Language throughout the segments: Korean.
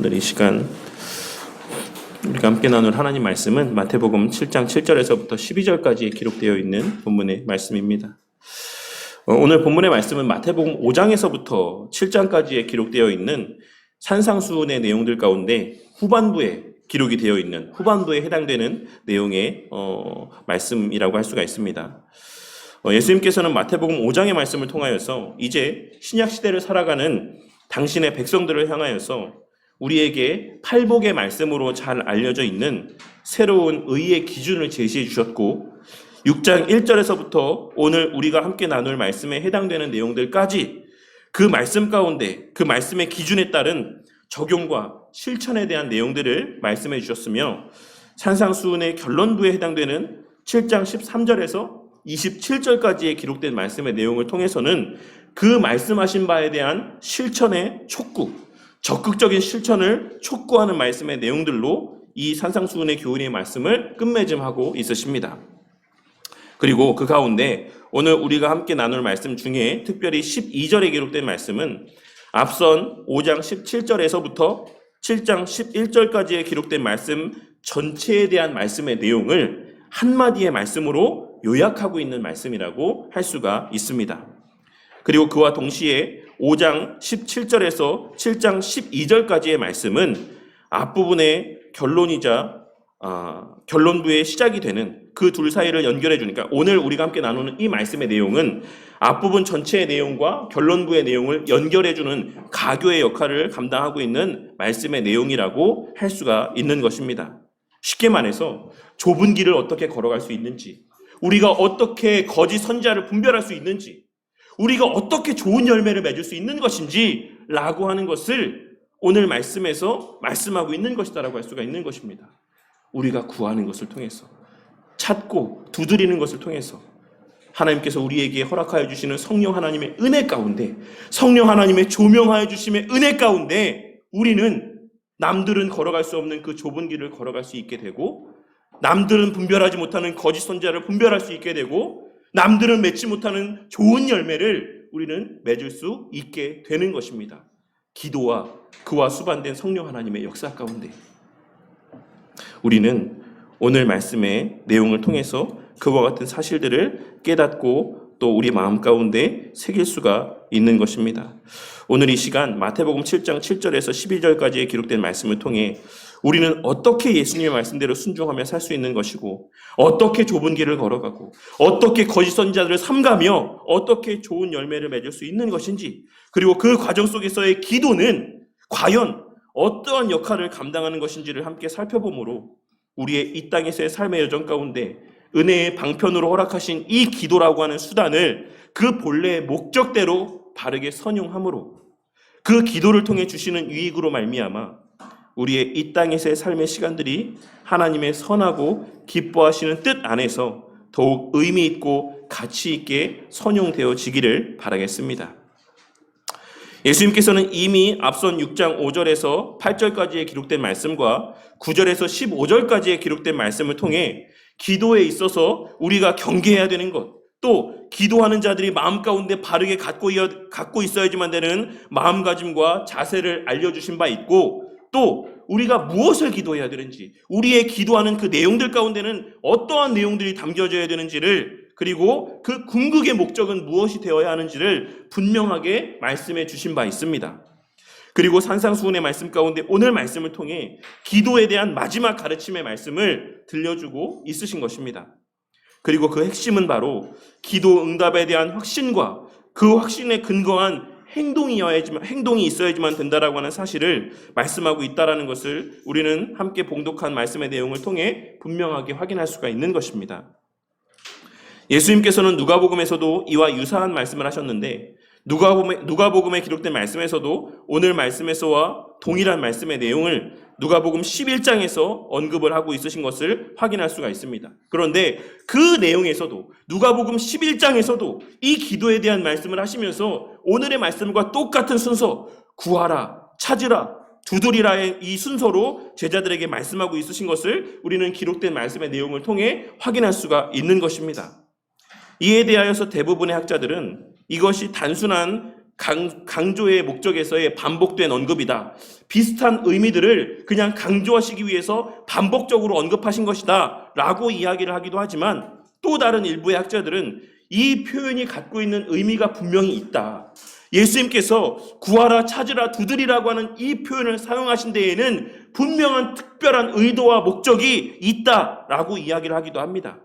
오늘 이 시간 우리가 함께 나눌 하나님 말씀은 마태복음 7장 7절에서부터 12절까지 기록되어 있는 본문의 말씀입니다. 오늘 본문의 말씀은 마태복음 5장에서부터 7장까지에 기록되어 있는 산상수훈의 내용들 가운데 후반부에 기록이 되어 있는 후반부에 해당되는 내용의 말씀이라고 할 수가 있습니다. 예수님께서는 마태복음 5장의 말씀을 통하여서 이제 신약시대를 살아가는 당신의 백성들을 향하여서 우리에게 팔복의 말씀으로 잘 알려져 있는 새로운 의의 기준을 제시해 주셨고 6장 1절에서부터 오늘 우리가 함께 나눌 말씀에 해당되는 내용들까지 그 말씀 가운데 그 말씀의 기준에 따른 적용과 실천에 대한 내용들을 말씀해 주셨으며 산상수훈의 결론부에 해당되는 7장 13절에서 27절까지에 기록된 말씀의 내용을 통해서는 그 말씀하신 바에 대한 실천의 촉구, 적극적인 실천을 촉구하는 말씀의 내용들로 이 산상수훈의 교훈의 말씀을 끝맺음하고 있으십니다. 그리고 그 가운데 오늘 우리가 함께 나눌 말씀 중에 특별히 12절에 기록된 말씀은 앞선 5장 17절에서부터 7장 11절까지에 기록된 말씀 전체에 대한 말씀의 내용을 한마디의 말씀으로 요약하고 있는 말씀이라고 할 수가 있습니다. 그리고 그와 동시에 5장 17절에서 7장 12절까지의 말씀은 앞부분의 결론이자 결론부의 시작이 되는 그 둘 사이를 연결해 주니까 오늘 우리가 함께 나누는 이 말씀의 내용은 앞부분 전체의 내용과 결론부의 내용을 연결해 주는 가교의 역할을 감당하고 있는 말씀의 내용이라고 할 수가 있는 것입니다. 쉽게 말해서 좁은 길을 어떻게 걸어갈 수 있는지, 우리가 어떻게 거짓 선지자를 분별할 수 있는지, 우리가 어떻게 좋은 열매를 맺을 수 있는 것인지 라고 하는 것을 오늘 말씀에서 말씀하고 있는 것이다라고 할 수가 있는 것입니다. 우리가 구하는 것을 통해서, 찾고 두드리는 것을 통해서 하나님께서 우리에게 허락하여 주시는 성령 하나님의 은혜 가운데, 성령 하나님의 조명하여 주심의 은혜 가운데 우리는 남들은 걸어갈 수 없는 그 좁은 길을 걸어갈 수 있게 되고, 남들은 분별하지 못하는 거짓 선지자를 분별할 수 있게 되고, 남들은 맺지 못하는 좋은 열매를 우리는 맺을 수 있게 되는 것입니다. 기도와 그와 수반된 성령 하나님의 역사 가운데 우리는 오늘 말씀의 내용을 통해서 그와 같은 사실들을 깨닫고 또 우리 마음 가운데 새길 수가 있는 것입니다. 오늘 이 시간 마태복음 7장 7절에서 12절까지에 기록된 말씀을 통해 우리는 어떻게 예수님의 말씀대로 순종하며 살 수 있는 것이고, 어떻게 좁은 길을 걸어가고, 어떻게 거짓 선지자들을 삼가며 어떻게 좋은 열매를 맺을 수 있는 것인지, 그리고 그 과정 속에서의 기도는 과연 어떠한 역할을 감당하는 것인지를 함께 살펴보므로 우리의 이 땅에서의 삶의 여정 가운데 은혜의 방편으로 허락하신 이 기도라고 하는 수단을 그 본래의 목적대로 바르게 선용함으로 그 기도를 통해 주시는 유익으로 말미암아 우리의 이 땅에서의 삶의 시간들이 하나님의 선하고 기뻐하시는 뜻 안에서 더욱 의미 있고 가치 있게 선용되어지기를 바라겠습니다. 예수님께서는 이미 앞선 6장 5절에서 8절까지의 기록된 말씀과 9절에서 15절까지의 기록된 말씀을 통해 기도에 있어서 우리가 경계해야 되는 것, 또 기도하는 자들이 마음 가운데 바르게 갖고 있어야지만 되는 마음가짐과 자세를 알려주신 바 있고, 또 우리가 무엇을 기도해야 되는지, 우리의 기도하는 그 내용들 가운데는 어떠한 내용들이 담겨져야 되는지를, 그리고 그 궁극의 목적은 무엇이 되어야 하는지를 분명하게 말씀해 주신 바 있습니다. 그리고 산상수훈의 말씀 가운데 오늘 말씀을 통해 기도에 대한 마지막 가르침의 말씀을 들려주고 있으신 것입니다. 그리고 그 핵심은 바로 기도 응답에 대한 확신과 그 확신에 근거한 행동이 있어야지만 된다라고 하는 사실을 말씀하고 있다라는 것을 우리는 함께 봉독한 말씀의 내용을 통해 분명하게 확인할 수가 있는 것입니다. 예수님께서는 누가복음에서도 이와 유사한 말씀을 하셨는데 누가복음에 기록된 말씀에서도 오늘 말씀에서와 동일한 말씀의 내용을 누가복음 11장에서 언급을 하고 있으신 것을 확인할 수가 있습니다. 그런데 그 내용에서도 누가복음 11장에서도 이 기도에 대한 말씀을 하시면서 오늘의 말씀과 똑같은 순서, 구하라, 찾으라, 두드리라의 이 순서로 제자들에게 말씀하고 있으신 것을 우리는 기록된 말씀의 내용을 통해 확인할 수가 있는 것입니다. 이에 대하여서 대부분의 학자들은 이것이 단순한 강조의 목적에서의 반복된 언급이다. 비슷한 의미들을 그냥 강조하시기 위해서 반복적으로 언급하신 것이다 라고 이야기를 하기도 하지만, 또 다른 일부의 학자들은 이 표현이 갖고 있는 의미가 분명히 있다. 예수님께서 구하라, 찾으라, 두드리라고 하는 이 표현을 사용하신 데에는 분명한 특별한 의도와 목적이 있다라고 이야기를 하기도 합니다.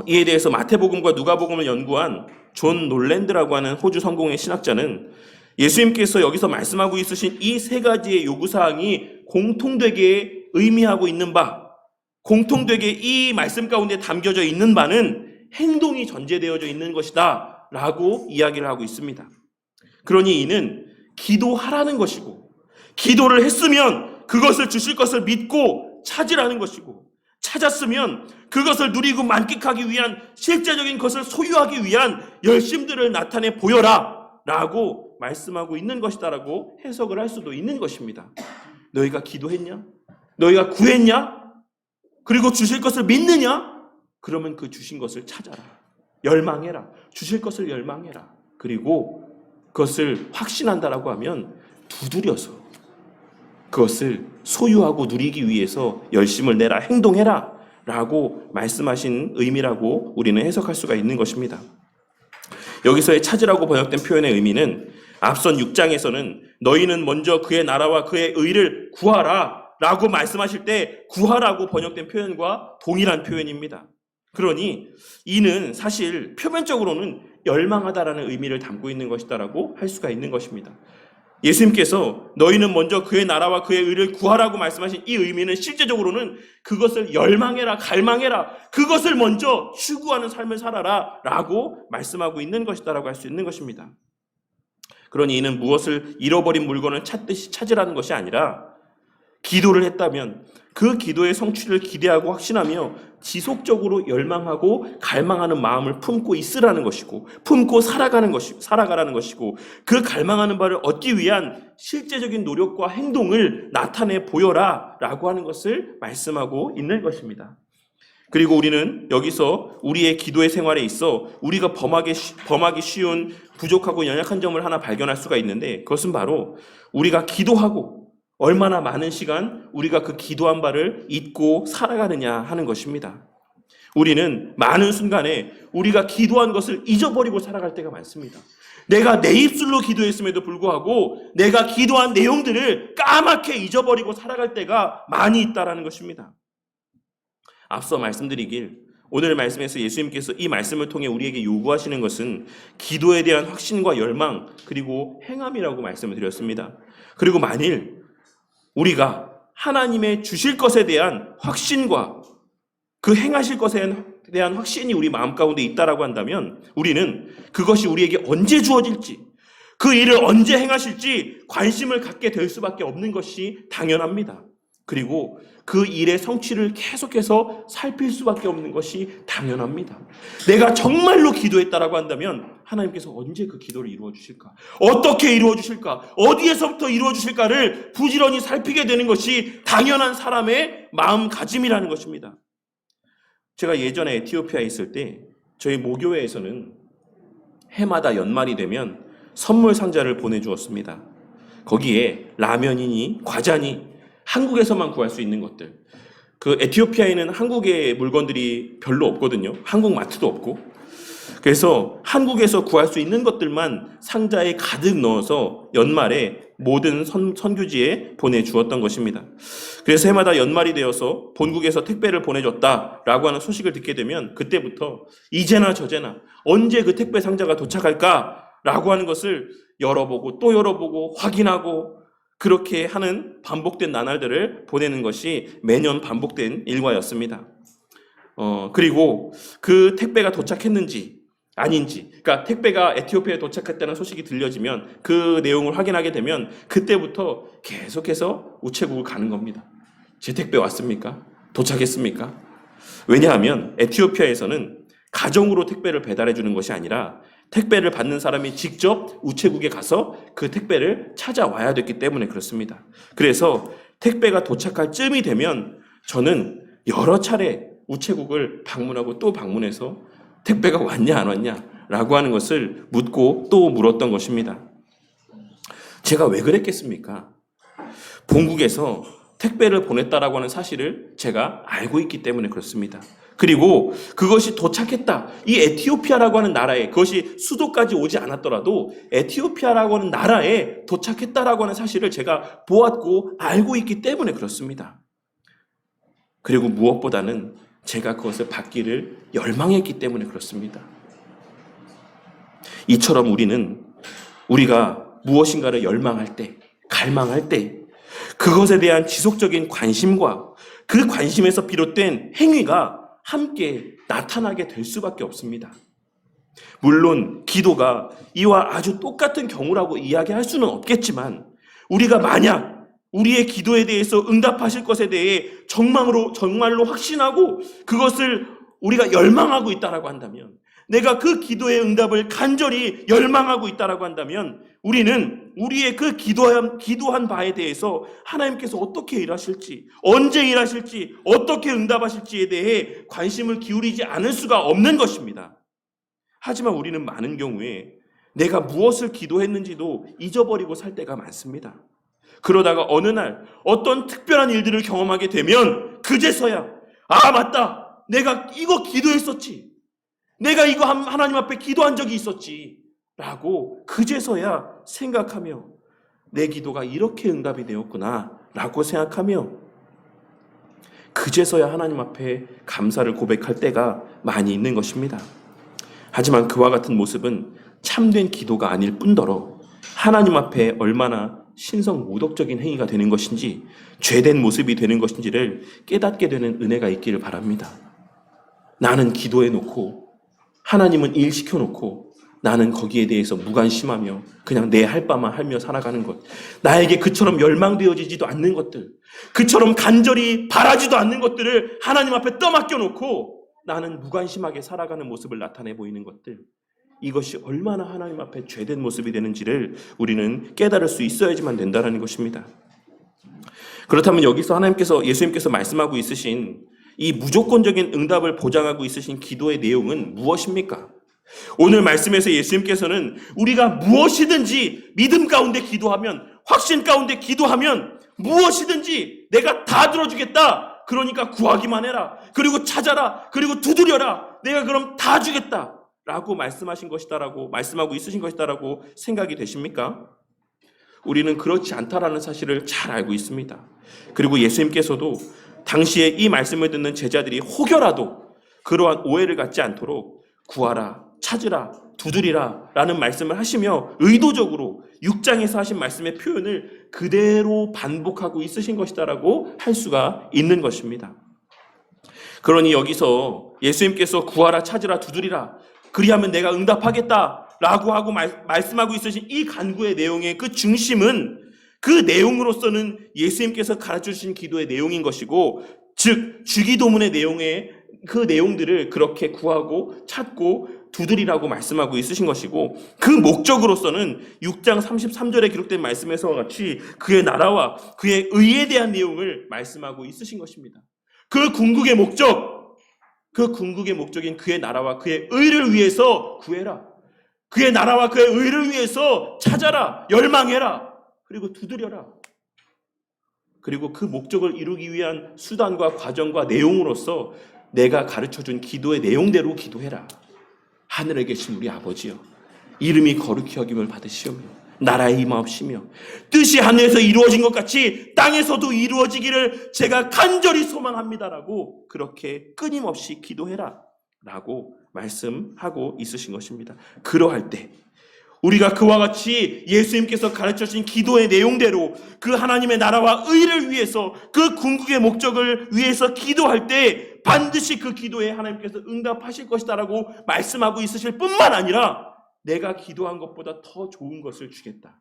이에 대해서 마태복음과 누가복음을 연구한 존 놀랜드라고 하는 호주 성공의 신학자는 예수님께서 여기서 말씀하고 있으신 이 세 가지의 요구사항이 공통되게 의미하고 있는 바, 공통되게 이 말씀 가운데 담겨져 있는 바는 행동이 전제되어져 있는 것이다 라고 이야기를 하고 있습니다. 그러니 이는 기도하라는 것이고, 기도를 했으면 그것을 주실 것을 믿고 찾으라는 것이고, 찾았으면 그것을 누리고 만끽하기 위한 실제적인 것을 소유하기 위한 열심들을 나타내 보여라 라고 말씀하고 있는 것이다 라고 해석을 할 수도 있는 것입니다. 너희가 기도했냐? 너희가 구했냐? 그리고 주실 것을 믿느냐? 그러면 그 주신 것을 찾아라. 열망해라. 주실 것을 열망해라. 그리고 그것을 확신한다라고 하면 두드려서 그것을 소유하고 누리기 위해서 열심을 내라, 행동해라 라고 말씀하신 의미라고 우리는 해석할 수가 있는 것입니다. 여기서의 찾으라고 번역된 표현의 의미는 앞선 6장에서는 너희는 먼저 그의 나라와 그의 의를 구하라 라고 말씀하실 때 구하라고 번역된 표현과 동일한 표현입니다. 그러니 이는 사실 표면적으로는 열망하다라는 의미를 담고 있는 것이다라고 할 수가 있는 것입니다. 예수님께서 너희는 먼저 그의 나라와 그의 의를 구하라고 말씀하신 이 의미는 실제적으로는 그것을 열망해라, 갈망해라, 그것을 먼저 추구하는 삶을 살아라 라고 말씀하고 있는 것이다라고 할 수 있는 것입니다. 그러니 이는 무엇을 잃어버린 물건을 찾듯이 찾으라는 것이 아니라, 기도를 했다면 그 기도의 성취를 기대하고 확신하며 지속적으로 열망하고 갈망하는 마음을 품고 있으라는 것이고, 품고 살아가라는 것이고, 그 갈망하는 바를 얻기 위한 실제적인 노력과 행동을 나타내 보여라 라고 하는 것을 말씀하고 있는 것입니다. 그리고 우리는 여기서 우리의 기도의 생활에 있어 우리가 범하기 쉬운 부족하고 연약한 점을 하나 발견할 수가 있는데, 그것은 바로 우리가 기도하고 얼마나 많은 시간 우리가 그 기도한 바를 잊고 살아가느냐 하는 것입니다. 우리는 많은 순간에 우리가 기도한 것을 잊어버리고 살아갈 때가 많습니다. 내가 내 입술로 기도했음에도 불구하고 내가 기도한 내용들을 까맣게 잊어버리고 살아갈 때가 많이 있다는 것입니다. 앞서 말씀드리길, 오늘 말씀에서 예수님께서 이 말씀을 통해 우리에게 요구하시는 것은 기도에 대한 확신과 열망, 그리고 행함이라고 말씀을 드렸습니다. 그리고 만일 우리가 하나님의 주실 것에 대한 확신과 그 행하실 것에 대한 확신이 우리 마음 가운데 있다라고 한다면, 우리는 그것이 우리에게 언제 주어질지, 그 일을 언제 행하실지 관심을 갖게 될 수밖에 없는 것이 당연합니다. 그리고 그 일의 성취를 계속해서 살필 수밖에 없는 것이 당연합니다. 내가 정말로 기도했다라고 한다면 하나님께서 언제 그 기도를 이루어 주실까? 어떻게 이루어 주실까? 어디에서부터 이루어 주실까를 부지런히 살피게 되는 것이 당연한 사람의 마음가짐이라는 것입니다. 제가 예전에 에티오피아에 있을 때 저희 모교회에서는 해마다 연말이 되면 선물 상자를 보내주었습니다. 거기에 라면이니 과자니 한국에서만 구할 수 있는 것들. 그 에티오피아에는 한국의 물건들이 별로 없거든요. 한국 마트도 없고. 그래서 한국에서 구할 수 있는 것들만 상자에 가득 넣어서 연말에 모든 선교지에 보내주었던 것입니다. 그래서 해마다 연말이 되어서 본국에서 택배를 보내줬다라고 하는 소식을 듣게 되면 그때부터 이제나 저제나 언제 그 택배 상자가 도착할까라고 하는 것을 열어보고 또 열어보고 확인하고, 그렇게 하는 반복된 나날들을 보내는 것이 매년 반복된 일과였습니다. 그리고 그 택배가 도착했는지 아닌지, 그러니까 택배가 에티오피아에 도착했다는 소식이 들려지면 그 내용을 확인하게 되면 그때부터 계속해서 우체국을 가는 겁니다. 제 택배 왔습니까? 도착했습니까? 왜냐하면 에티오피아에서는 가정으로 택배를 배달해 주는 것이 아니라 택배를 받는 사람이 직접 우체국에 가서 그 택배를 찾아와야 됐기 때문에 그렇습니다. 그래서 택배가 도착할 쯤이 되면 저는 여러 차례 우체국을 방문하고 또 방문해서 택배가 왔냐 안 왔냐 라고 하는 것을 묻고 또 물었던 것입니다. 제가 왜 그랬겠습니까? 본국에서 택배를 보냈다라고 하는 사실을 제가 알고 있기 때문에 그렇습니다. 그리고 그것이 도착했다. 이 에티오피아라고 하는 나라에, 그것이 수도까지 오지 않았더라도 에티오피아라고 하는 나라에 도착했다라고 하는 사실을 제가 보았고 알고 있기 때문에 그렇습니다. 그리고 무엇보다는 제가 그것을 받기를 열망했기 때문에 그렇습니다. 이처럼 우리가 무엇인가를 열망할 때, 갈망할 때 그것에 대한 지속적인 관심과 그 관심에서 비롯된 행위가 함께 나타나게 될 수밖에 없습니다. 물론 기도가 이와 아주 똑같은 경우라고 이야기할 수는 없겠지만 우리가 만약 우리의 기도에 대해서 응답하실 것에 대해 정말로 확신하고 그것을 우리가 열망하고 있다라고 한다면, 내가 그 기도의 응답을 간절히 열망하고 있다라고 한다면 우리는 우리의 그 기도한 바에 대해서 하나님께서 어떻게 일하실지, 언제 일하실지, 어떻게 응답하실지에 대해 관심을 기울이지 않을 수가 없는 것입니다. 하지만 우리는 많은 경우에 내가 무엇을 기도했는지도 잊어버리고 살 때가 많습니다. 그러다가 어느 날 어떤 특별한 일들을 경험하게 되면 그제서야 맞다, 내가 이거 기도했었지, 내가 이거 하나님 앞에 기도한 적이 있었지 라고 그제서야 생각하며 내 기도가 이렇게 응답이 되었구나 라고 생각하며 그제서야 하나님 앞에 감사를 고백할 때가 많이 있는 것입니다. 하지만 그와 같은 모습은 참된 기도가 아닐 뿐더러 하나님 앞에 얼마나 신성모독적인 행위가 되는 것인지, 죄된 모습이 되는 것인지를 깨닫게 되는 은혜가 있기를 바랍니다. 나는 기도해놓고 하나님은 일 시켜놓고 나는 거기에 대해서 무관심하며 그냥 내 할 바만 하며 살아가는 것, 나에게 그처럼 열망되어지지도 않는 것들, 그처럼 간절히 바라지도 않는 것들을 하나님 앞에 떠맡겨놓고 나는 무관심하게 살아가는 모습을 나타내 보이는 것들, 이것이 얼마나 하나님 앞에 죄된 모습이 되는지를 우리는 깨달을 수 있어야지만 된다는 것입니다. 그렇다면 여기서 예수님께서 말씀하고 있으신 이 무조건적인 응답을 보장하고 있으신 기도의 내용은 무엇입니까? 오늘 말씀에서 예수님께서는 우리가 무엇이든지 믿음 가운데 기도하면, 확신 가운데 기도하면 무엇이든지 내가 다 들어주겠다. 그러니까 구하기만 해라. 그리고 찾아라. 그리고 두드려라. 내가 그럼 다 주겠다. 라고 말씀하신 것이다라고, 말씀하고 있으신 것이다라고 생각이 되십니까? 우리는 그렇지 않다라는 사실을 잘 알고 있습니다. 그리고 예수님께서도 당시에 이 말씀을 듣는 제자들이 혹여라도 그러한 오해를 갖지 않도록 구하라, 찾으라, 두드리라 라는 말씀을 하시며 의도적으로 6장에서 하신 말씀의 표현을 그대로 반복하고 있으신 것이다라고 할 수가 있는 것입니다. 그러니 여기서 예수님께서 구하라, 찾으라, 두드리라, 그리하면 내가 응답하겠다 라고 하고 말씀하고 있으신 이 간구의 내용의 그 중심은 그 내용으로서는 예수님께서 가르쳐주신 기도의 내용인 것이고, 즉 주기도문의 내용의 그 내용들을 그렇게 구하고 찾고 두드리라고 말씀하고 있으신 것이고, 그 목적으로서는 6장 33절에 기록된 말씀에서와 같이 그의 나라와 그의 의에 대한 내용을 말씀하고 있으신 것입니다. 그 궁극의 목적인 그의 나라와 그의 의를 위해서 구해라. 그의 나라와 그의 의를 위해서 찾아라. 열망해라. 그리고 두드려라. 그리고 그 목적을 이루기 위한 수단과 과정과 내용으로서 내가 가르쳐준 기도의 내용대로 기도해라. 하늘에 계신 우리 아버지여, 이름이 거룩히 여김을 받으시오며 나라에 임하옵시며 뜻이 하늘에서 이루어진 것 같이 땅에서도 이루어지기를 제가 간절히 소망합니다라고 그렇게 끊임없이 기도해라 라고 말씀하고 있으신 것입니다. 그러할 때 우리가 그와 같이 예수님께서 가르쳐주신 기도의 내용대로 그 하나님의 나라와 의를 위해서, 그 궁극의 목적을 위해서 기도할 때 반드시 그 기도에 하나님께서 응답하실 것이다라고 말씀하고 있으실 뿐만 아니라 내가 기도한 것보다 더 좋은 것을 주겠다.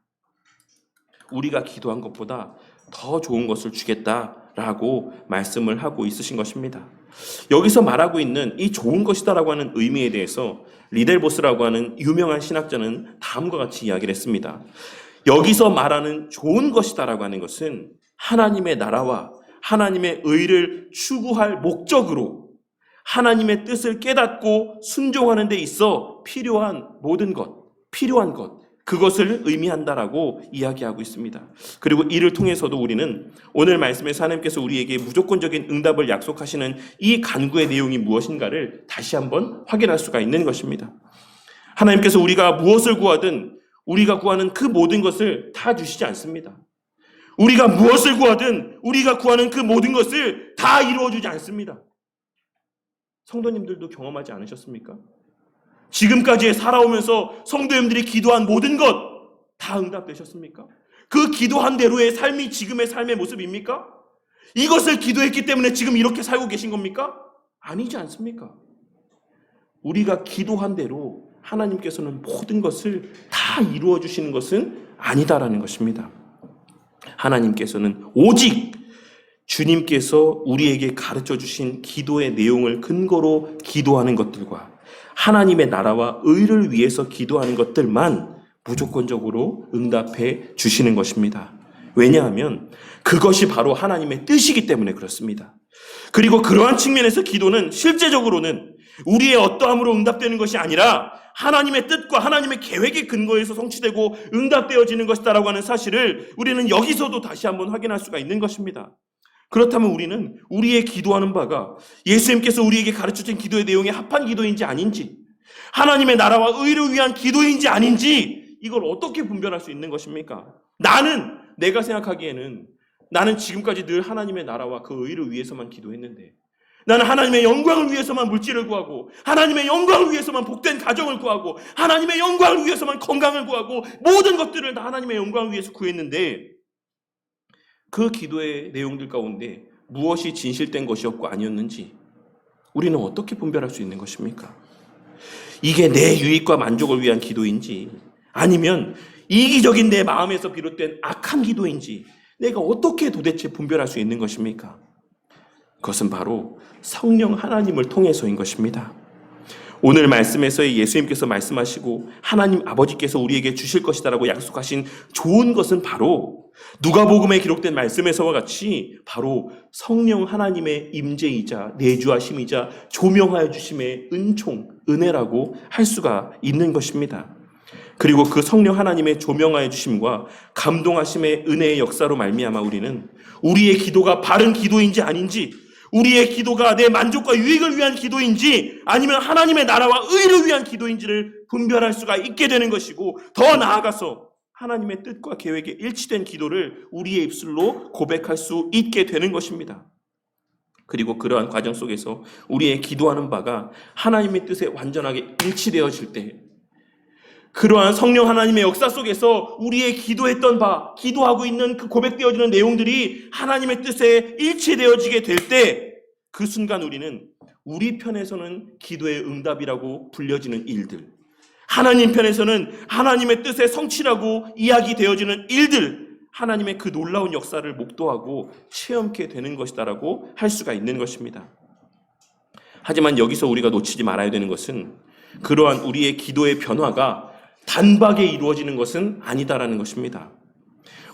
우리가 기도한 것보다 더 좋은 것을 주겠다라고 말씀을 하고 있으신 것입니다. 여기서 말하고 있는 이 좋은 것이다라고 하는 의미에 대해서 리델보스라고 하는 유명한 신학자는 다음과 같이 이야기를 했습니다. 여기서 말하는 좋은 것이다라고 하는 것은 하나님의 나라와 하나님의 의를 추구할 목적으로 하나님의 뜻을 깨닫고 순종하는 데 있어 통해서 필요한 모든 것, 필요한 것, 그것을 의미한다라고 이야기하고 있습니다. 그리고 이를 통해서도 우리는 오늘 말씀에서 하나님께서 우리에게 무조건적인 응답을 약속하시는 이 간구의 내용이 무엇인가를 다시 한번 확인할 수가 있는 것입니다. 하나님께서 우리가 무엇을 구하든 우리가 구하는 그 모든 것을 다 주시지 않습니다. 우리가 무엇을 구하든 우리가 구하는 그 모든 것을 다 이루어주지 않습니다. 성도님들도 경험하지 않으셨습니까? 지금까지 살아오면서 성도님들이 기도한 모든 것 다 응답되셨습니까? 그 기도한 대로의 삶이 지금의 삶의 모습입니까? 이것을 기도했기 때문에 지금 이렇게 살고 계신 겁니까? 아니지 않습니까? 우리가 기도한 대로 하나님께서는 모든 것을 다 이루어 주시는 것은 아니다라는 것입니다. 하나님께서는 오직 주님께서 우리에게 가르쳐 주신 기도의 내용을 근거로 기도하는 것들과 하나님의 나라와 의를 위해서 기도하는 것들만 무조건적으로 응답해 주시는 것입니다. 왜냐하면 그것이 바로 하나님의 뜻이기 때문에 그렇습니다. 그리고 그러한 측면에서 기도는 실제적으로는 우리의 어떠함으로 응답되는 것이 아니라 하나님의 뜻과 하나님의 계획의 근거에서 성취되고 응답되어지는 것이다라고 하는 사실을 우리는 여기서도 다시 한번 확인할 수가 있는 것입니다. 그렇다면 우리는 우리의 기도하는 바가 예수님께서 우리에게 가르쳐준 기도의 내용에 합한 기도인지 아닌지, 하나님의 나라와 의를 위한 기도인지 아닌지, 이걸 어떻게 분별할 수 있는 것입니까? 내가 생각하기에는 나는 지금까지 늘 하나님의 나라와 그 의를 위해서만 기도했는데, 나는 하나님의 영광을 위해서만 물질을 구하고, 하나님의 영광을 위해서만 복된 가정을 구하고, 하나님의 영광을 위해서만 건강을 구하고, 모든 것들을 다 하나님의 영광을 위해서 구했는데, 그 기도의 내용들 가운데 무엇이 진실된 것이었고 아니었는지 우리는 어떻게 분별할 수 있는 것입니까? 이게 내 유익과 만족을 위한 기도인지 아니면 이기적인 내 마음에서 비롯된 악한 기도인지 내가 어떻게 도대체 분별할 수 있는 것입니까? 그것은 바로 성령 하나님을 통해서인 것입니다. 오늘 말씀에서 예수님께서 말씀하시고 하나님 아버지께서 우리에게 주실 것이다라고 약속하신 좋은 것은 바로 누가복음에 기록된 말씀에서와 같이 바로 성령 하나님의 임재이자 내주하심이자 조명하여 주심의 은총, 은혜라고 할 수가 있는 것입니다. 그리고 그 성령 하나님의 조명하여 주심과 감동하심의 은혜의 역사로 말미암아 우리는 우리의 기도가 바른 기도인지 아닌지, 우리의 기도가 내 만족과 유익을 위한 기도인지 아니면 하나님의 나라와 의를 위한 기도인지를 분별할 수가 있게 되는 것이고, 더 나아가서 하나님의 뜻과 계획에 일치된 기도를 우리의 입술로 고백할 수 있게 되는 것입니다. 그리고 그러한 과정 속에서 우리의 기도하는 바가 하나님의 뜻에 완전하게 일치되어질 때, 그러한 성령 하나님의 역사 속에서 우리의 기도했던 바, 기도하고 있는 그 고백되어지는 내용들이 하나님의 뜻에 일치되어지게 될 때, 그 순간 우리는 우리 편에서는 기도의 응답이라고 불려지는 일들, 하나님 편에서는 하나님의 뜻의 성취라고 이야기되어지는 일들, 하나님의 그 놀라운 역사를 목도하고 체험케 되는 것이다라고 할 수가 있는 것입니다. 하지만 여기서 우리가 놓치지 말아야 되는 것은 그러한 우리의 기도의 변화가 단박에 이루어지는 것은 아니다라는 것입니다.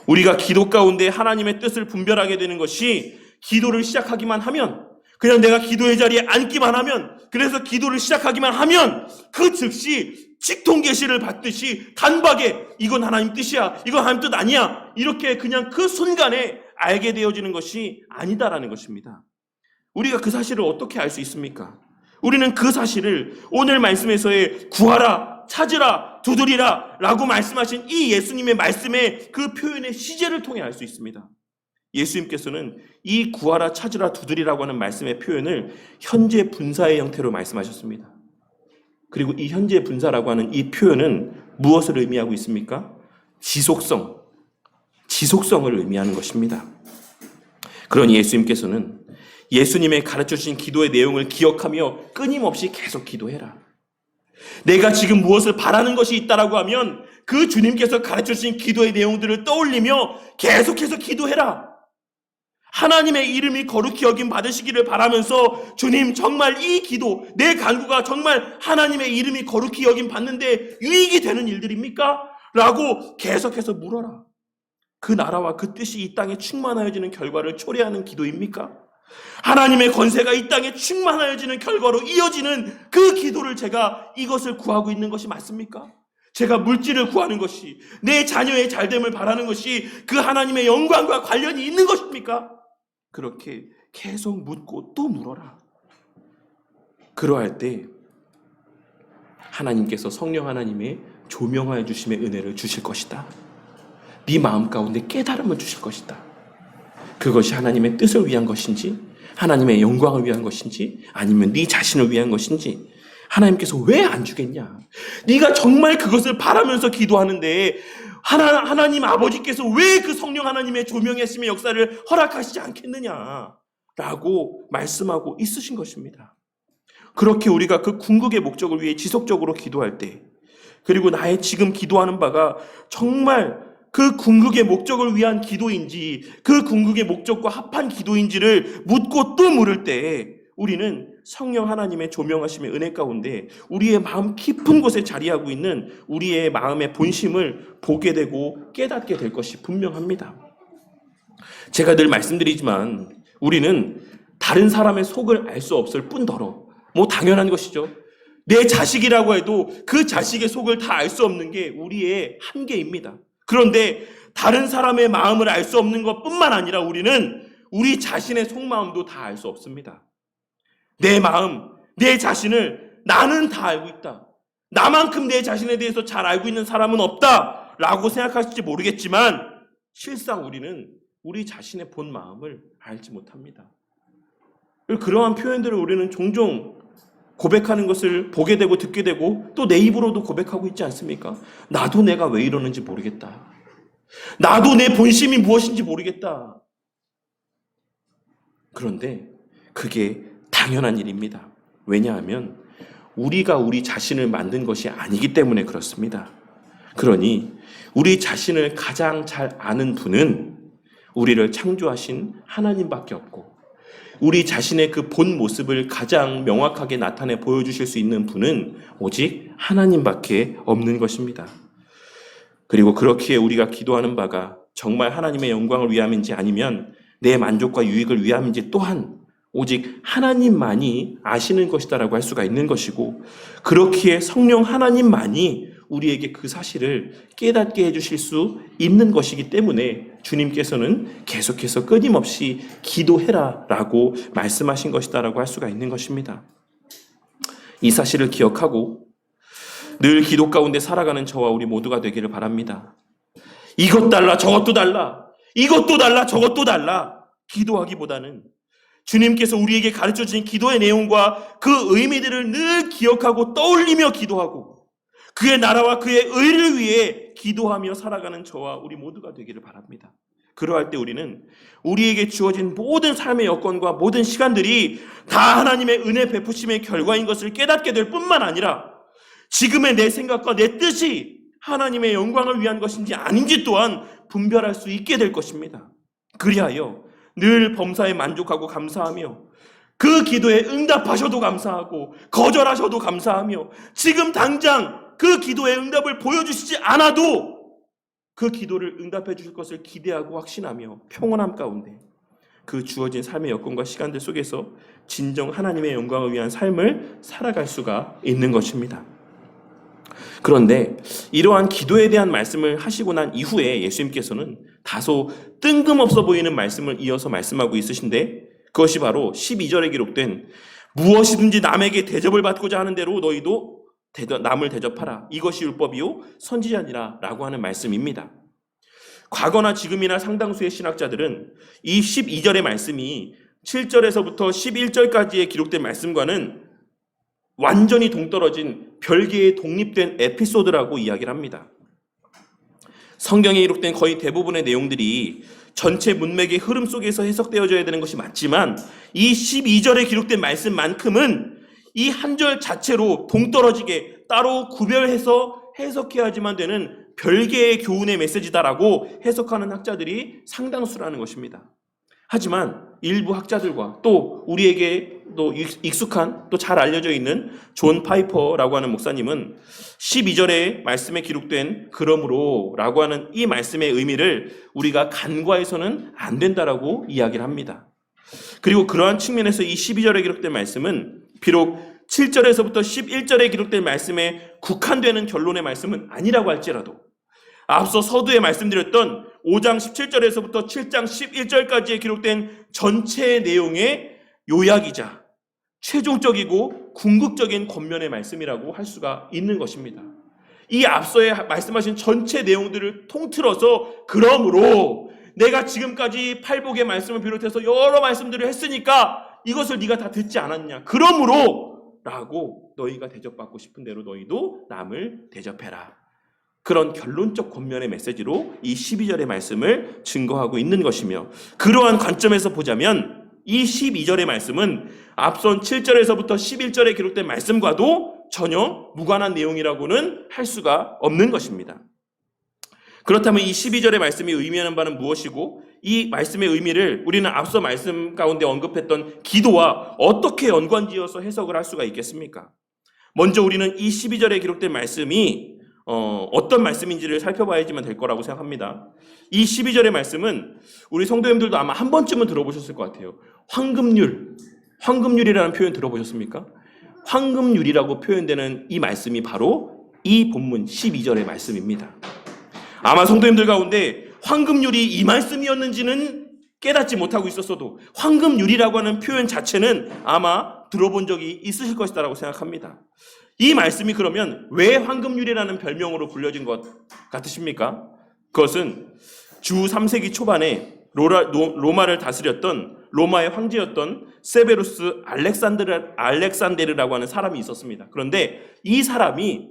우리가 기도 가운데 하나님의 뜻을 분별하게 되는 것이 기도를 시작하기만 하면, 그냥 내가 기도의 자리에 앉기만 하면, 그래서 기도를 시작하기만 하면 그 즉시 직통 계시를 받듯이 단박에 이건 하나님 뜻이야, 이건 하나님 뜻 아니야, 이렇게 그냥 그 순간에 알게 되어지는 것이 아니다라는 것입니다. 우리가 그 사실을 어떻게 알 수 있습니까? 우리는 그 사실을 오늘 말씀에서의 구하라, 찾으라, 두드리라 라고 말씀하신 이 예수님의 말씀의 그 표현의 시제를 통해 알 수 있습니다. 예수님께서는 이 구하라, 찾으라, 두드리라고 하는 말씀의 표현을 현재 분사의 형태로 말씀하셨습니다. 그리고 이 현재 분사라고 하는 이 표현은 무엇을 의미하고 있습니까? 지속성을 의미하는 것입니다. 그러니 예수님께서는 예수님의 가르쳐주신 기도의 내용을 기억하며 끊임없이 계속 기도해라. 내가 지금 무엇을 바라는 것이 있다라고 하면 그 주님께서 가르쳐주신 기도의 내용들을 떠올리며 계속해서 기도해라. 하나님의 이름이 거룩히 여김 받으시기를 바라면서 주님 정말 이 기도, 내 간구가 정말 하나님의 이름이 거룩히 여김 받는데 유익이 되는 일들입니까? 라고 계속해서 물어라. 그 나라와 그 뜻이 이 땅에 충만하여지는 결과를 초래하는 기도입니까? 하나님의 권세가 이 땅에 충만하여지는 결과로 이어지는 그 기도를 제가 이것을 구하고 있는 것이 맞습니까? 제가 물질을 구하는 것이, 내 자녀의 잘됨을 바라는 것이 그 하나님의 영광과 관련이 있는 것입니까? 그렇게 계속 묻고 또 물어라. 그러할 때 하나님께서 성령 하나님의 조명하여 주심의 은혜를 주실 것이다. 네 마음 가운데 깨달음을 주실 것이다. 그것이 하나님의 뜻을 위한 것인지, 하나님의 영광을 위한 것인지, 아니면 네 자신을 위한 것인지 하나님께서 왜 안 주겠냐? 네가 정말 그것을 바라면서 기도하는데 하나님 아버지께서 왜 그 성령 하나님의 조명하심의 역사를 허락하시지 않겠느냐라고 말씀하고 있으신 것입니다. 그렇게 우리가 그 궁극의 목적을 위해 지속적으로 기도할 때, 그리고 나의 지금 기도하는 바가 정말 그 궁극의 목적을 위한 기도인지, 그 궁극의 목적과 합한 기도인지를 묻고 또 물을 때 우리는 성령 하나님의 조명하심의 은혜 가운데 우리의 마음 깊은 곳에 자리하고 있는 우리의 마음의 본심을 보게 되고 깨닫게 될 것이 분명합니다. 제가 늘 말씀드리지만 우리는 다른 사람의 속을 알 수 없을 뿐더러 당연한 것이죠. 내 자식이라고 해도 그 자식의 속을 다 알 수 없는 게 우리의 한계입니다. 그런데 다른 사람의 마음을 알 수 없는 것뿐만 아니라 우리는 우리 자신의 속마음도 다 알 수 없습니다. 내 마음, 내 자신을 나는 다 알고 있다. 나만큼 내 자신에 대해서 잘 알고 있는 사람은 없다 라고 생각하실지 모르겠지만 실상 우리는 우리 자신의 본 마음을 알지 못합니다. 그러한 표현들을 우리는 종종 고백하는 것을 보게 되고 듣게 되고 또 내 입으로도 고백하고 있지 않습니까? 나도 내가 왜 이러는지 모르겠다. 나도 내 본심이 무엇인지 모르겠다. 그런데 그게 당연한 일입니다. 왜냐하면 우리가 우리 자신을 만든 것이 아니기 때문에 그렇습니다. 그러니 우리 자신을 가장 잘 아는 분은 우리를 창조하신 하나님밖에 없고, 우리 자신의 그 본 모습을 가장 명확하게 나타내 보여주실 수 있는 분은 오직 하나님밖에 없는 것입니다. 그리고 그렇기에 우리가 기도하는 바가 정말 하나님의 영광을 위함인지 아니면 내 만족과 유익을 위함인지 또한 오직 하나님만이 아시는 것이다라고 할 수가 있는 것이고, 그렇기에 성령 하나님만이 우리에게 그 사실을 깨닫게 해주실 수 있는 것이기 때문에 주님께서는 계속해서 끊임없이 기도해라 라고 말씀하신 것이다라고 할 수가 있는 것입니다. 이 사실을 기억하고 늘 기도 가운데 살아가는 저와 우리 모두가 되기를 바랍니다. 이것 달라 저것도 달라, 이것도 달라 저것도 달라 기도하기보다는 주님께서 우리에게 가르쳐주신 기도의 내용과 그 의미들을 늘 기억하고 떠올리며 기도하고 그의 나라와 그의 의를 위해 기도하며 살아가는 저와 우리 모두가 되기를 바랍니다. 그러할 때 우리는 우리에게 주어진 모든 삶의 여건과 모든 시간들이 다 하나님의 은혜 베푸심의 결과인 것을 깨닫게 될 뿐만 아니라 지금의 내 생각과 내 뜻이 하나님의 영광을 위한 것인지 아닌지 또한 분별할 수 있게 될 것입니다. 그리하여 늘 범사에 만족하고 감사하며 그 기도에 응답하셔도 감사하고 거절하셔도 감사하며 지금 당장 그 기도의 응답을 보여주시지 않아도 그 기도를 응답해 주실 것을 기대하고 확신하며 평온함 가운데 그 주어진 삶의 여건과 시간들 속에서 진정 하나님의 영광을 위한 삶을 살아갈 수가 있는 것입니다. 그런데 이러한 기도에 대한 말씀을 하시고 난 이후에 예수님께서는 다소 뜬금없어 보이는 말씀을 이어서 말씀하고 있으신데 그것이 바로 12절에 기록된 무엇이든지 남에게 대접을 받고자 하는 대로 너희도 남을 대접하라. 이것이 율법이요 선지자니라 라고 하는 말씀입니다. 과거나 지금이나 상당수의 신학자들은 이 12절의 말씀이 7절에서부터 11절까지의 기록된 말씀과는 완전히 동떨어진 별개의 독립된 에피소드라고 이야기를 합니다. 성경에 기록된 거의 대부분의 내용들이 전체 문맥의 흐름 속에서 해석되어져야 되는 것이 맞지만 이 12절에 기록된 말씀만큼은 이 한 절 자체로 동떨어지게 따로 구별해서 해석해야지만 되는 별개의 교훈의 메시지다라고 해석하는 학자들이 상당수라는 것입니다. 하지만 일부 학자들과 또 우리에게 또 익숙한 또 잘 알려져 있는 존 파이퍼라고 하는 목사님은 12절의 말씀에 기록된 그러므로 라고 하는 이 말씀의 의미를 우리가 간과해서는 안 된다라고 이야기를 합니다. 그리고 그러한 측면에서 이 12절에 기록된 말씀은 비록 7절에서부터 11절에 기록된 말씀에 국한되는 결론의 말씀은 아니라고 할지라도 앞서 서두에 말씀드렸던 5장 17절에서부터 7장 11절까지에 기록된 전체 내용의 요약이자 최종적이고 궁극적인 권면의 말씀이라고 할 수가 있는 것입니다. 이 앞서에 말씀하신 전체 내용들을 통틀어서 그러므로 내가 지금까지 팔복의 말씀을 비롯해서 여러 말씀들을 했으니까 이것을 네가 다 듣지 않았냐. 그러므로 라고 너희가 대접받고 싶은 대로 너희도 남을 대접해라. 그런 결론적 권면의 메시지로 이 12절의 말씀을 증거하고 있는 것이며 그러한 관점에서 보자면 이 12절의 말씀은 앞선 7절에서부터 11절에 기록된 말씀과도 전혀 무관한 내용이라고는 할 수가 없는 것입니다. 그렇다면 이 12절의 말씀이 의미하는 바는 무엇이고 이 말씀의 의미를 우리는 앞서 말씀 가운데 언급했던 기도와 어떻게 연관지어서 해석을 할 수가 있겠습니까? 먼저 우리는 이 12절에 기록된 말씀이 어떤 말씀인지를 살펴봐야지만 될 거라고 생각합니다. 이 12절의 말씀은 우리 성도님들도 아마 한 번쯤은 들어보셨을 것 같아요. 황금률이라는 표현 들어보셨습니까? 황금률이라고 표현되는 이 말씀이 바로 이 본문 12절의 말씀입니다. 아마 성도님들 가운데 황금률이 이 말씀이었는지는 깨닫지 못하고 있었어도 황금률이라고 하는 표현 자체는 아마 들어본 적이 있으실 것이라고 생각합니다. 이 말씀이 그러면 왜 황금률이라는 별명으로 불려진 것 같으십니까? 그것은 주 3세기 초반에 로마를 다스렸던 로마의 황제였던 세베루스 알렉산데르라고 하는 사람이 있었습니다. 그런데 이 사람이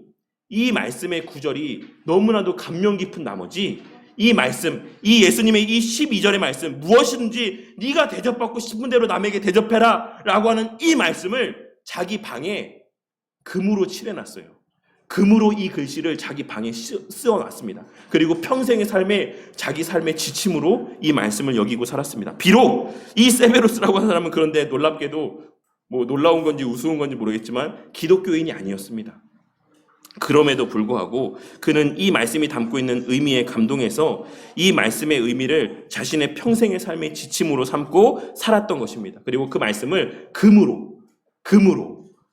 이 말씀의 구절이 너무나도 감명 깊은 나머지 이 말씀, 이 예수님의 이 12절의 말씀, 무엇이든지 네가 대접받고 싶은 대로 남에게 대접해라 라고 하는 이 말씀을 자기 방에 금으로 칠해놨어요. 금으로 이 글씨를 자기 방에 쓰어놨습니다. 그리고 평생의 자기 삶의 지침으로 이 말씀을 여기고 살았습니다. 비록 이 세베루스라고 하는 사람은 그런데 놀랍게도 놀라운 건지 우스운 건지 모르겠지만 기독교인이 아니었습니다. 그럼에도 불구하고 그는 이 말씀이 담고 있는 의미에 감동해서 이 말씀의 의미를 자신의 평생의 삶의 지침으로 삼고 살았던 것입니다. 그리고 그 말씀을 금으로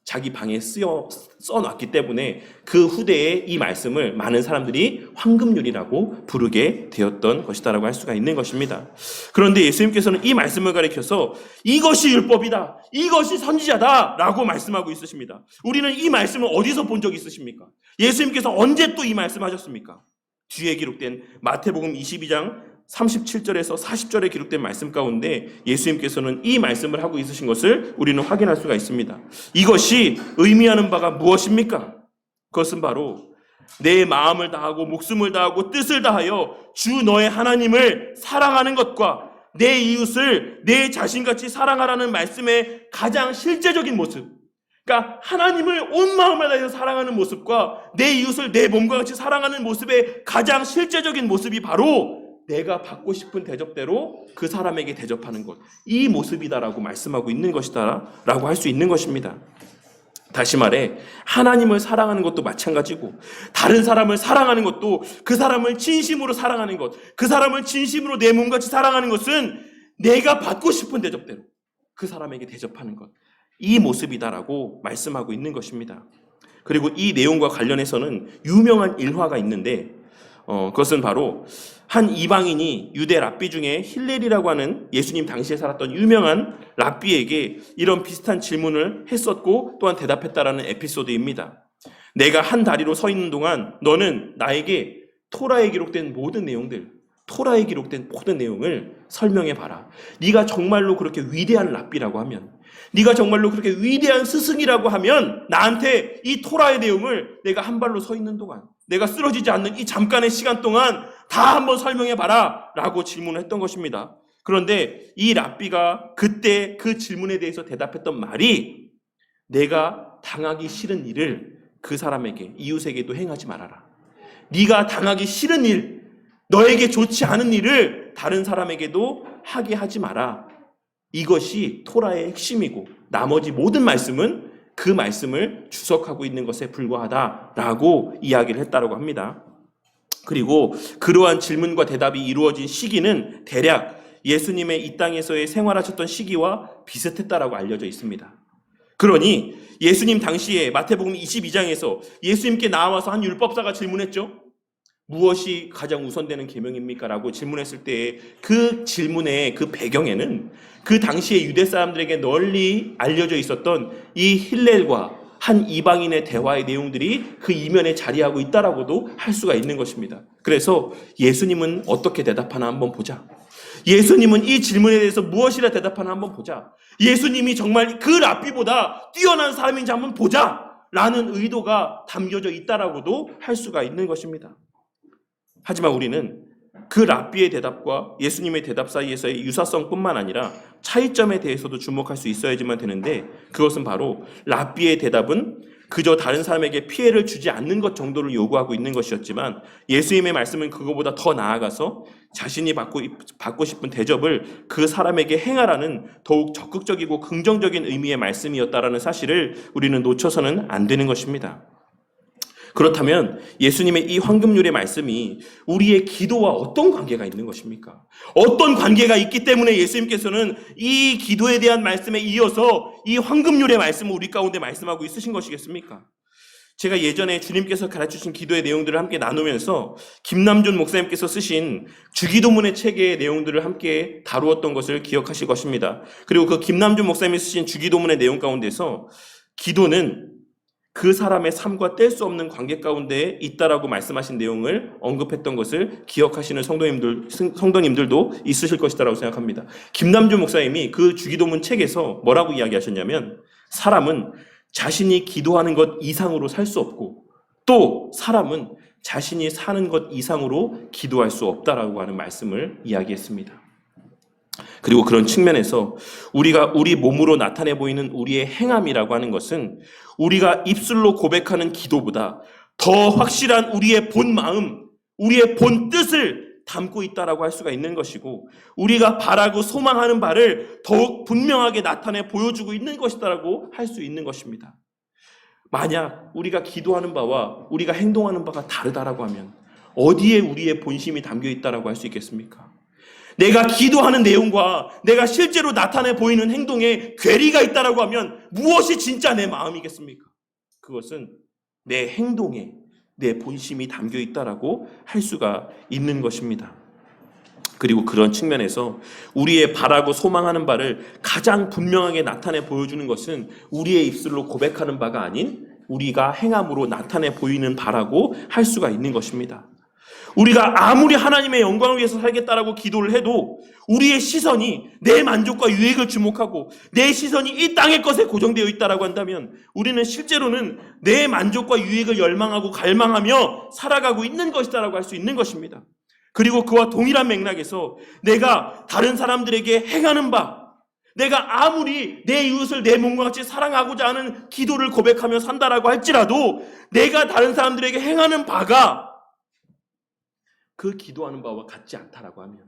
자기 방에 써놨기 때문에 그 후대에 이 말씀을 많은 사람들이 황금률이라고 부르게 되었던 것이다라고 할 수가 있는 것입니다. 그런데 예수님께서는 이 말씀을 가리켜서 이것이 율법이다, 이것이 선지자다 라고 말씀하고 있으십니다. 우리는 이 말씀을 어디서 본 적이 있으십니까? 예수님께서 언제 또 이 말씀하셨습니까? 뒤에 기록된 마태복음 22장 37절에서 40절에 기록된 말씀 가운데 예수님께서는 이 말씀을 하고 있으신 것을 우리는 확인할 수가 있습니다. 이것이 의미하는 바가 무엇입니까? 그것은 바로 내 마음을 다하고 목숨을 다하고 뜻을 다하여 주 너의 하나님을 사랑하는 것과 내 이웃을 내 자신같이 사랑하라는 말씀의 가장 실제적인 모습, 그러니까 하나님을 온 마음을 다해서 사랑하는 모습과 내 이웃을 내 몸과 같이 사랑하는 모습의 가장 실제적인 모습이 바로 내가 받고 싶은 대접대로 그 사람에게 대접하는 것, 이 모습이다라고 말씀하고 있는 것이다 라고 할 수 있는 것입니다. 다시 말해 하나님을 사랑하는 것도 마찬가지고 다른 사람을 사랑하는 것도 그 사람을 진심으로 사랑하는 것, 그 사람을 진심으로 내 몸같이 사랑하는 것은 내가 받고 싶은 대접대로 그 사람에게 대접하는 것, 이 모습이다라고 말씀하고 있는 것입니다. 그리고 이 내용과 관련해서는 유명한 일화가 있는데 그것은 바로 한 이방인이 유대 랍비 중에 힐렐이라고 하는 예수님 당시에 살았던 유명한 랍비에게 이런 비슷한 질문을 했었고 또한 대답했다라는 에피소드입니다. 내가 한 다리로 서 있는 동안 너는 나에게 토라에 기록된 모든 내용을 설명해봐라. 네가 정말로 그렇게 위대한 랍비라고 하면, 네가 정말로 그렇게 위대한 스승이라고 하면 나한테 이 토라의 내용을 내가 한 발로 서 있는 동안, 내가 쓰러지지 않는 이 잠깐의 시간 동안 다 한번 설명해봐라 라고 질문을 했던 것입니다. 그런데 이 랍비가 그때 그 질문에 대해서 대답했던 말이 내가 당하기 싫은 일을 그 사람에게, 이웃에게도 행하지 말아라. 네가 당하기 싫은 일, 너에게 좋지 않은 일을 다른 사람에게도 하게 하지 마라. 이것이 토라의 핵심이고 나머지 모든 말씀은 그 말씀을 주석하고 있는 것에 불과하다라고 이야기를 했다고 합니다. 그리고 그러한 질문과 대답이 이루어진 시기는 대략 예수님의 이 땅에서의 생활하셨던 시기와 비슷했다라고 알려져 있습니다. 그러니 예수님 당시에 마태복음 22장에서 예수님께 나와서 한 율법사가 질문했죠. 무엇이 가장 우선되는 계명입니까? 라고 질문했을 때 그 질문의 그 배경에는 그 당시에 유대 사람들에게 널리 알려져 있었던 이 힐렐과 한 이방인의 대화의 내용들이 그 이면에 자리하고 있다라고도 할 수가 있는 것입니다. 그래서 예수님은 어떻게 대답하나 한번 보자. 예수님은 이 질문에 대해서 무엇이라 대답하나 한번 보자. 예수님이 정말 그 랍비보다 뛰어난 사람인지 한번 보자 라는 의도가 담겨져 있다라고도 할 수가 있는 것입니다. 하지만 우리는 그 랍비의 대답과 예수님의 대답 사이에서의 유사성뿐만 아니라 차이점에 대해서도 주목할 수 있어야지만 되는데, 그것은 바로 랍비의 대답은 그저 다른 사람에게 피해를 주지 않는 것 정도를 요구하고 있는 것이었지만, 예수님의 말씀은 그거보다 더 나아가서 자신이 받고 싶은 대접을 그 사람에게 행하라는 더욱 적극적이고 긍정적인 의미의 말씀이었다라는 사실을 우리는 놓쳐서는 안 되는 것입니다. 그렇다면 예수님의 이 황금률의 말씀이 우리의 기도와 어떤 관계가 있는 것입니까? 어떤 관계가 있기 때문에 예수님께서는 이 기도에 대한 말씀에 이어서 이 황금률의 말씀을 우리 가운데 말씀하고 있으신 것이겠습니까? 제가 예전에 주님께서 가르치신 기도의 내용들을 함께 나누면서 김남준 목사님께서 쓰신 주기도문의 책의 내용들을 함께 다루었던 것을 기억하실 것입니다. 그리고 그 김남준 목사님이 쓰신 주기도문의 내용 가운데서 기도는 그 사람의 삶과 뗄 수 없는 관계 가운데 있다라고 말씀하신 내용을 언급했던 것을 기억하시는 성도님들도 있으실 것이라고 생각합니다. 김남준 목사님이 그 주기도문 책에서 뭐라고 이야기하셨냐면, 사람은 자신이 기도하는 것 이상으로 살 수 없고, 또 사람은 자신이 사는 것 이상으로 기도할 수 없다라고 하는 말씀을 이야기했습니다. 그리고 그런 측면에서 우리가 우리 몸으로 나타내 보이는 우리의 행함이라고 하는 것은 우리가 입술로 고백하는 기도보다 더 확실한 우리의 본 마음, 우리의 본 뜻을 담고 있다라고 할 수가 있는 것이고, 우리가 바라고 소망하는 바를 더욱 분명하게 나타내 보여주고 있는 것이다라고 할 수 있는 것입니다. 만약 우리가 기도하는 바와 우리가 행동하는 바가 다르다라고 하면 어디에 우리의 본심이 담겨 있다라고 할 수 있겠습니까? 내가 기도하는 내용과 내가 실제로 나타내 보이는 행동에 괴리가 있다라고 하면 무엇이 진짜 내 마음이겠습니까? 그것은 내 행동에 내 본심이 담겨 있다라고 할 수가 있는 것입니다. 그리고 그런 측면에서 우리의 바라고 소망하는 바를 가장 분명하게 나타내 보여주는 것은 우리의 입술로 고백하는 바가 아닌 우리가 행함으로 나타내 보이는 바라고 할 수가 있는 것입니다. 우리가 아무리 하나님의 영광을 위해서 살겠다라고 기도를 해도 우리의 시선이 내 만족과 유익을 주목하고 내 시선이 이 땅의 것에 고정되어 있다라고 한다면 우리는 실제로는 내 만족과 유익을 열망하고 갈망하며 살아가고 있는 것이다라고 할 수 있는 것입니다. 그리고 그와 동일한 맥락에서 내가 다른 사람들에게 행하는 바, 내가 아무리 내 이웃을 내 몸과 같이 사랑하고자 하는 기도를 고백하며 산다라고 할지라도 내가 다른 사람들에게 행하는 바가 그 기도하는 바와 같지 않다라고 하면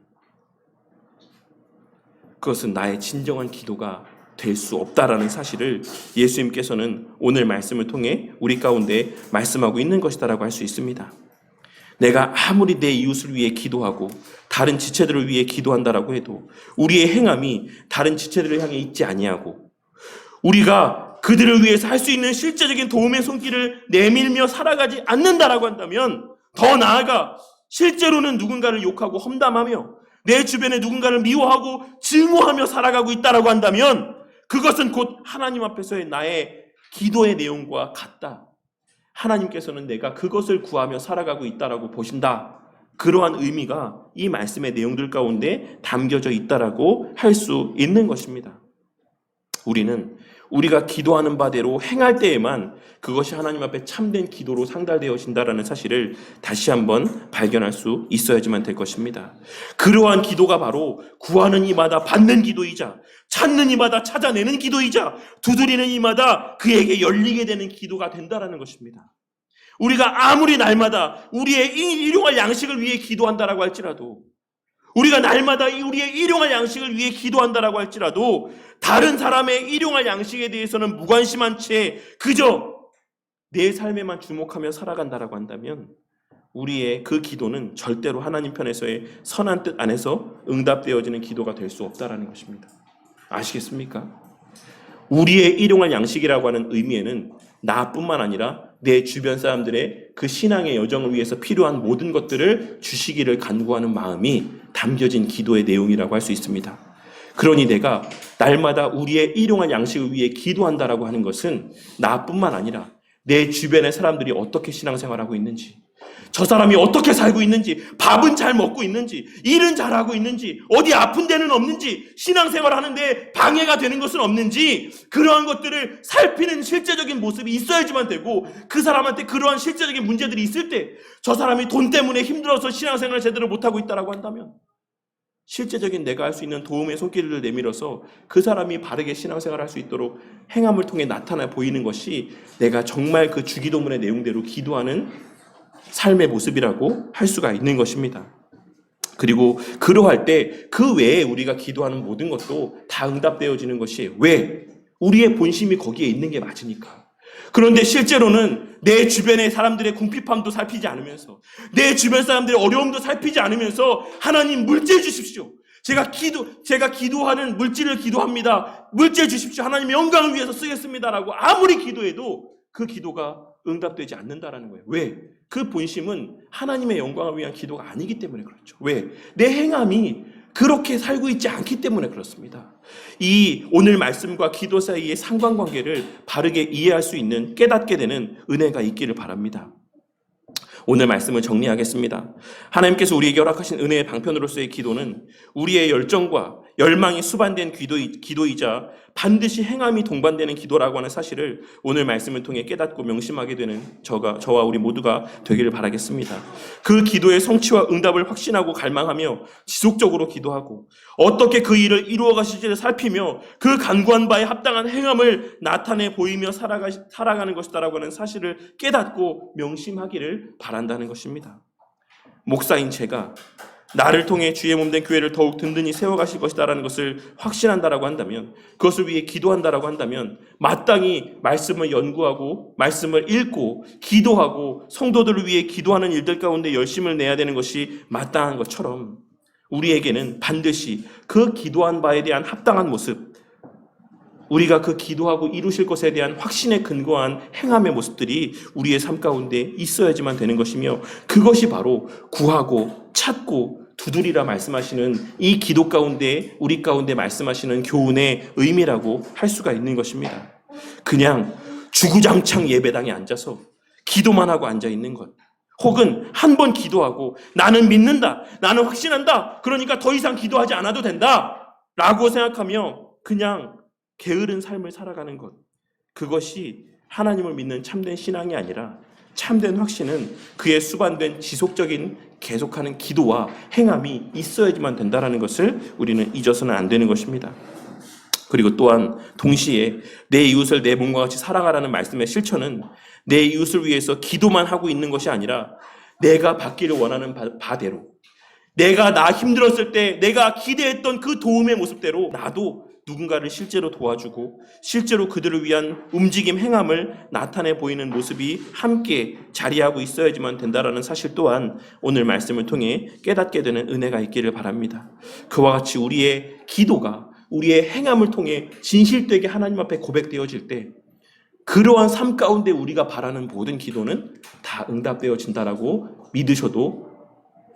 그것은 나의 진정한 기도가 될 수 없다라는 사실을 예수님께서는 오늘 말씀을 통해 우리 가운데 말씀하고 있는 것이다라고 할 수 있습니다. 내가 아무리 내 이웃을 위해 기도하고 다른 지체들을 위해 기도한다라고 해도 우리의 행함이 다른 지체들을 향해 있지 아니하고 우리가 그들을 위해서 할 수 있는 실제적인 도움의 손길을 내밀며 살아가지 않는다라고 한다면, 더 나아가 실제로는 누군가를 욕하고 험담하며 내 주변에 누군가를 미워하고 증오하며 살아가고 있다라고 한다면 그것은 곧 하나님 앞에서의 나의 기도의 내용과 같다. 하나님께서는 내가 그것을 구하며 살아가고 있다라고 보신다. 그러한 의미가 이 말씀의 내용들 가운데 담겨져 있다라고 할 수 있는 것입니다. 우리는 우리가 기도하는 바대로 행할 때에만 그것이 하나님 앞에 참된 기도로 상달되어진다라는 사실을 다시 한번 발견할 수 있어야지만 될 것입니다. 그러한 기도가 바로 구하는 이마다 받는 기도이자 찾는 이마다 찾아내는 기도이자 두드리는 이마다 그에게 열리게 되는 기도가 된다라는 것입니다. 우리가 아무리 날마다 우리의 일용할 양식을 위해 기도한다라고 할지라도, 우리가 날마다 우리의 일용할 양식을 위해 기도한다라고 할지라도 다른 사람의 일용할 양식에 대해서는 무관심한 채 그저 내 삶에만 주목하며 살아간다라고 한다면 우리의 그 기도는 절대로 하나님 편에서의 선한 뜻 안에서 응답되어지는 기도가 될 수 없다라는 것입니다. 아시겠습니까? 우리의 일용할 양식이라고 하는 의미에는 나뿐만 아니라 내 주변 사람들의 그 신앙의 여정을 위해서 필요한 모든 것들을 주시기를 간구하는 마음이 담겨진 기도의 내용이라고 할 수 있습니다. 그러니 내가 날마다 우리의 일용할 양식을 위해 기도한다라고 하는 것은 나뿐만 아니라 내 주변의 사람들이 어떻게 신앙생활하고 있는지, 저 사람이 어떻게 살고 있는지, 밥은 잘 먹고 있는지, 일은 잘하고 있는지, 어디 아픈 데는 없는지, 신앙생활 하는데 방해가 되는 것은 없는지, 그러한 것들을 살피는 실제적인 모습이 있어야지만 되고, 그 사람한테 그러한 실제적인 문제들이 있을 때 저 사람이 돈 때문에 힘들어서 신앙생활을 제대로 못하고 있다고 한다면 실제적인 내가 할 수 있는 도움의 손길을 내밀어서 그 사람이 바르게 신앙생활을 할 수 있도록 행함을 통해 나타나 보이는 것이 내가 정말 그 주기도문의 내용대로 기도하는 삶의 모습이라고 할 수가 있는 것입니다. 그리고 그러할 때 그 외에 우리가 기도하는 모든 것도 다 응답되어지는 것이 왜? 우리의 본심이 거기에 있는 게 맞으니까. 그런데 실제로는 내 주변의 사람들의 궁핍함도 살피지 않으면서, 내 주변 사람들의 어려움도 살피지 않으면서 하나님 물질 주십시오. 제가 기도하는 물질을 기도합니다. 물질 주십시오. 하나님의 영광을 위해서 쓰겠습니다라고 아무리 기도해도 그 기도가 응답되지 않는다라는 거예요. 왜? 그 본심은 하나님의 영광을 위한 기도가 아니기 때문에 그렇죠. 왜? 내 행함이 그렇게 살고 있지 않기 때문에 그렇습니다. 이 오늘 말씀과 기도 사이의 상관관계를 바르게 이해할 수 있는, 깨닫게 되는 은혜가 있기를 바랍니다. 오늘 말씀을 정리하겠습니다. 하나님께서 우리에게 허락하신 은혜의 방편으로서의 기도는 우리의 열정과 열망이 수반된 기도이자 반드시 행함이 동반되는 기도라고 하는 사실을 오늘 말씀을 통해 깨닫고 명심하게 되는 저와 우리 모두가 되기를 바라겠습니다. 그 기도의 성취와 응답을 확신하고 갈망하며 지속적으로 기도하고 어떻게 그 일을 이루어 가실지를 살피며 그 간구한 바에 합당한 행함을 나타내 보이며 살아가는 것이다라고 하는 사실을 깨닫고 명심하기를 바란다는 것입니다. 목사인 제가 나를 통해 주의 몸된 교회를 더욱 든든히 세워가실 것이다라는 것을 확신한다라고 한다면, 그것을 위해 기도한다라고 한다면 마땅히 말씀을 연구하고 말씀을 읽고 기도하고 성도들을 위해 기도하는 일들 가운데 열심을 내야 되는 것이 마땅한 것처럼 우리에게는 반드시 그 기도한 바에 대한 합당한 모습, 우리가 그 기도하고 이루실 것에 대한 확신에 근거한 행함의 모습들이 우리의 삶 가운데 있어야지만 되는 것이며, 그것이 바로 구하고 찾고 두드리라 말씀하시는 이 기도 가운데 우리 가운데 말씀하시는 교훈의 의미라고 할 수가 있는 것입니다. 그냥 주구장창 예배당에 앉아서 기도만 하고 앉아 있는 것, 혹은 한 번 기도하고 나는 믿는다, 나는 확신한다, 그러니까 더 이상 기도하지 않아도 된다 라고 생각하며 그냥 게으른 삶을 살아가는 것, 그것이 하나님을 믿는 참된 신앙이 아니라 참된 확신은 그의 수반된 지속적인 계속하는 기도와 행함이 있어야지만 된다는 것을 우리는 잊어서는 안 되는 것입니다. 그리고 또한 동시에 내 이웃을 내 몸과 같이 사랑하라는 말씀의 실천은 내 이웃을 위해서 기도만 하고 있는 것이 아니라 내가 받기를 원하는 바대로, 내가 나 힘들었을 때 내가 기대했던 그 도움의 모습대로 나도 누군가를 실제로 도와주고 실제로 그들을 위한 움직임, 행함을 나타내 보이는 모습이 함께 자리하고 있어야지만 된다라는 사실 또한 오늘 말씀을 통해 깨닫게 되는 은혜가 있기를 바랍니다. 그와 같이 우리의 기도가 우리의 행함을 통해 진실되게 하나님 앞에 고백되어질 때 그러한 삶 가운데 우리가 바라는 모든 기도는 다 응답되어진다라고 믿으셔도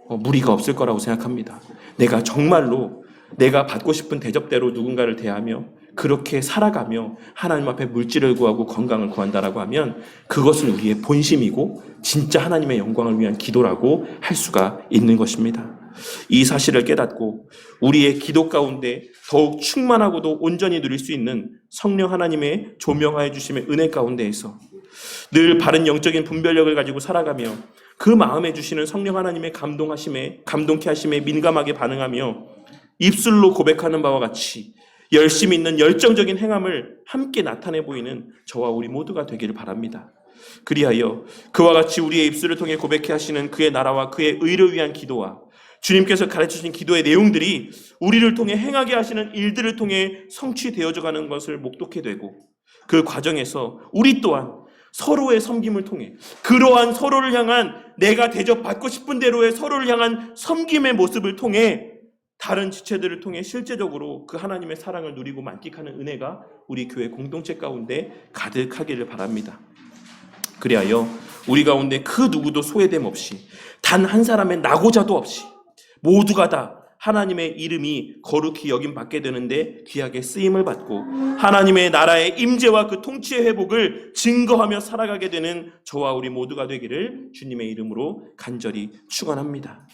무리가 없을 거라고 생각합니다. 내가 정말로 내가 받고 싶은 대접대로 누군가를 대하며 그렇게 살아가며 하나님 앞에 물질을 구하고 건강을 구한다라고 하면 그것은 우리의 본심이고 진짜 하나님의 영광을 위한 기도라고 할 수가 있는 것입니다. 이 사실을 깨닫고 우리의 기도 가운데 더욱 충만하고도 온전히 누릴 수 있는 성령 하나님의 조명하여 주심의 은혜 가운데에서 늘 바른 영적인 분별력을 가지고 살아가며 그 마음에 주시는 성령 하나님의 감동케 하심에 민감하게 반응하며 입술로 고백하는 바와 같이 열심히 있는 열정적인 행함을 함께 나타내 보이는 저와 우리 모두가 되기를 바랍니다. 그리하여 그와 같이 우리의 입술을 통해 고백해 하시는 그의 나라와 그의 의를 위한 기도와 주님께서 가르쳐주신 기도의 내용들이 우리를 통해 행하게 하시는 일들을 통해 성취되어져 가는 것을 목독해 되고, 그 과정에서 우리 또한 서로의 섬김을 통해 그러한 서로를 향한, 내가 대접받고 싶은 대로의 서로를 향한 섬김의 모습을 통해 다른 지체들을 통해 실제적으로 그 하나님의 사랑을 누리고 만끽하는 은혜가 우리 교회 공동체 가운데 가득하기를 바랍니다. 그리하여 우리 가운데 그 누구도 소외됨 없이, 단 한 사람의 낙오자도 없이 모두가 다 하나님의 이름이 거룩히 여김 받게 되는데 귀하게 쓰임을 받고 하나님의 나라의 임재와 그 통치의 회복을 증거하며 살아가게 되는 저와 우리 모두가 되기를 주님의 이름으로 간절히 축원합니다.